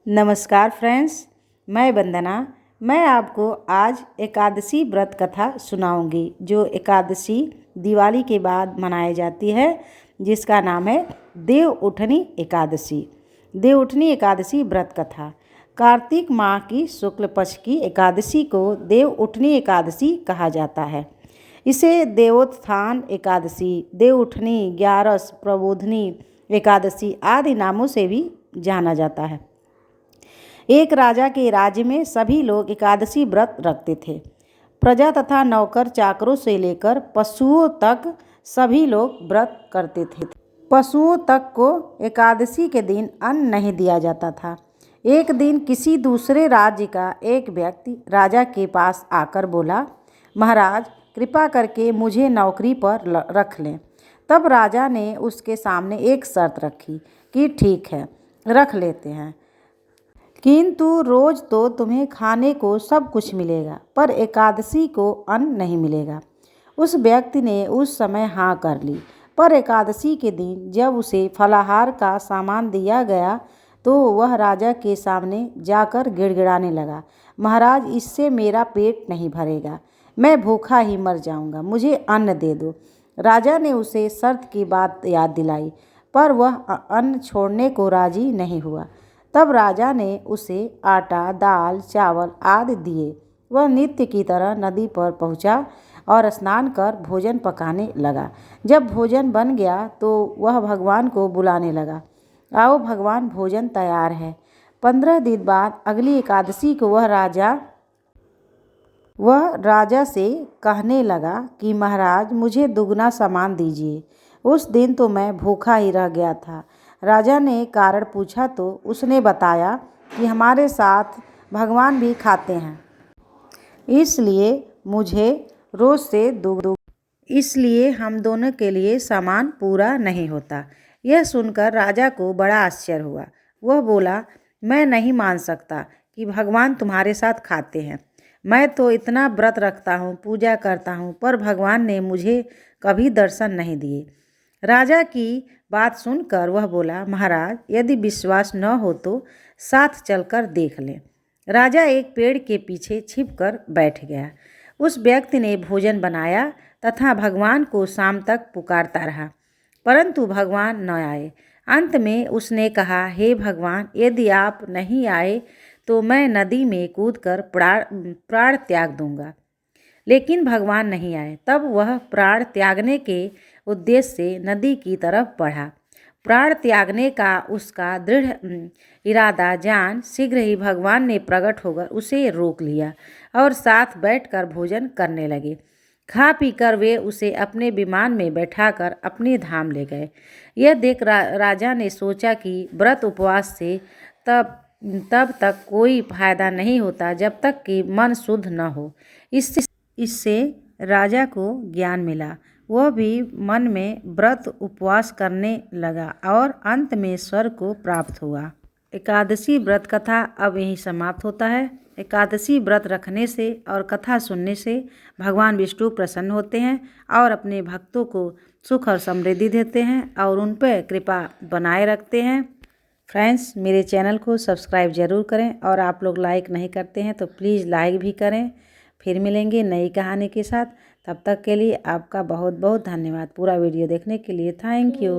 नमस्कार फ्रेंड्स, मैं वंदना। मैं आपको आज एकादशी व्रत कथा सुनाऊंगी जो एकादशी दिवाली के बाद मनाई जाती है, जिसका नाम है देव उठनी एकादशी। देव उठनी एकादशी व्रत कथा कार्तिक माह की शुक्ल पक्ष की एकादशी को देव उठनी एकादशी कहा जाता है। इसे देवोत्थान एकादशी, देव उठनी, ग्यारस, प्रबोधनी एकादशी आदि नामों से भी जाना जाता है। एक राजा के राज्य में सभी लोग एकादशी व्रत रखते थे। प्रजा तथा नौकर चाकरों से लेकर पशुओं तक सभी लोग व्रत करते थे। पशुओं तक को एकादशी के दिन अन्न नहीं दिया जाता था। एक दिन किसी दूसरे राज्य का एक व्यक्ति राजा के पास आकर बोला, महाराज कृपा करके मुझे नौकरी पर रख लें। तब राजा ने उसके सामने एक शर्त रखी कि ठीक है, रख लेते हैं, किंतु रोज तो तुम्हें खाने को सब कुछ मिलेगा, पर एकादशी को अन्न नहीं मिलेगा। उस व्यक्ति ने उस समय हाँ कर ली, पर एकादशी के दिन जब उसे फलाहार का सामान दिया गया तो वह राजा के सामने जाकर गिड़गिड़ाने लगा, महाराज इससे मेरा पेट नहीं भरेगा, मैं भूखा ही मर जाऊंगा, मुझे अन्न दे दो। राजा ने उसे शर्त की बात याद दिलाई, पर वह अन्न छोड़ने को राजी नहीं हुआ। तब राजा ने उसे आटा, दाल, चावल आदि दिए। वह नित्य की तरह नदी पर पहुंचा और स्नान कर भोजन पकाने लगा। जब भोजन बन गया तो वह भगवान को बुलाने लगा, आओ भगवान, भोजन तैयार है। 15 दिन बाद अगली एकादशी को वह राजा से कहने लगा कि महाराज मुझे दुगना सामान दीजिए। उस दिन तो मैं भूखा ही रह गया था। राजा ने कारण पूछा तो उसने बताया कि हमारे साथ भगवान भी खाते हैं, इसलिए मुझे रोज से इसलिए हम दोनों के लिए सामान पूरा नहीं होता। यह सुनकर राजा को बड़ा आश्चर्य हुआ। वह बोला, मैं नहीं मान सकता कि भगवान तुम्हारे साथ खाते हैं। मैं तो इतना व्रत रखता हूँ, पूजा करता हूँ, पर भगवान ने मुझे कभी दर्शन नहीं दिए। राजा की बात सुनकर वह बोला, महाराज यदि विश्वास न हो तो साथ चलकर देख लें। राजा एक पेड़ के पीछे छिपकर बैठ गया। उस व्यक्ति ने भोजन बनाया तथा भगवान को शाम तक पुकारता रहा, परंतु भगवान न आए। अंत में उसने कहा, हे भगवान, यदि आप नहीं आए तो मैं नदी में कूदकर प्राण त्याग दूंगा। लेकिन भगवान नहीं आए। तब वह प्राण त्यागने के उद्देश्य से नदी की तरफ बढ़ा। प्राण त्यागने का उसका दृढ़ इरादा जान शीघ्र ही भगवान ने प्रकट होकर उसे रोक लिया और साथ बैठकर भोजन करने लगे। खा पीकर वे उसे अपने विमान में बैठाकर अपने धाम ले गए। यह देख राजा ने सोचा कि व्रत उपवास से तब तक कोई फायदा नहीं होता जब तक कि मन शुद्ध न हो। इससे राजा को ज्ञान मिला। वह भी मन में व्रत उपवास करने लगा और अंत में स्वर्ग को प्राप्त हुआ। एकादशी व्रत कथा अब यहीं समाप्त होता है। एकादशी व्रत रखने से और कथा सुनने से भगवान विष्णु प्रसन्न होते हैं और अपने भक्तों को सुख और समृद्धि देते हैं और उन पर कृपा बनाए रखते हैं। फ्रेंड्स, मेरे चैनल को सब्सक्राइब ज़रूर करें और आप लोग लाइक नहीं करते हैं तो प्लीज़ लाइक भी करें। फिर मिलेंगे नई कहानी के साथ। तब तक के लिए आपका बहुत बहुत धन्यवाद। पूरा वीडियो देखने के लिए थैंक यू।